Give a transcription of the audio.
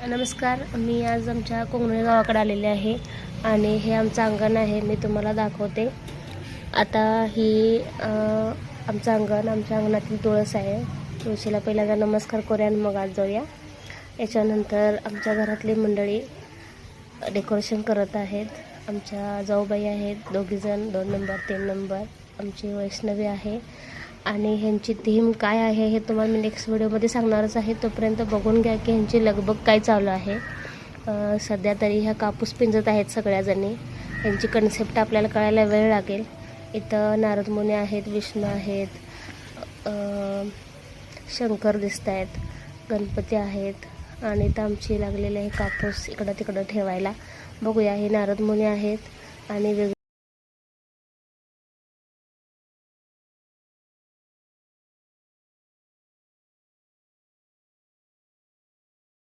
नमस्कार, मी आज आमच्या कोंगणे गावाकडे आलेले आहे आणि हे आमचं अंगण आहे. मी तुम्हाला दाखवते. आता ही आमचं अंगण, आमच्या अंगणातील तुळस आहे. तुळशीला पहिल्यांदा नमस्कार करूया आणि मग आज जाऊया. याच्यानंतर आमच्या घरातली मंडळी डेकोरेशन करत आहेत. आमच्या जाऊबाई आहेत, दोघीजण, 2 नंबर 3 नंबर. आमची वैष्णवी आहे आणि ह्यांची थीम काय आहे हे तुम्हाला मी नेक्स्ट व्हिडिओमध्ये सांगणारच आहे. तोपर्यंत बघून घ्या की ह्यांची लगबग काय चालू आहे. सध्या तरी ह्या कापूस पिंजत आहेत सगळ्याजणी. ह्यांची कन्सेप्ट आपल्याला कळायला वेळ लागेल. इथं नारद मुनी आहेत, विष्णू आहेत, शंकर दिसत आहेत, गणपती आहेत आणि इथं आमची लागलेले आहे कापूस इकडं तिकडं ठेवायला. बघूया, हे नारद मुनी आहेत आणि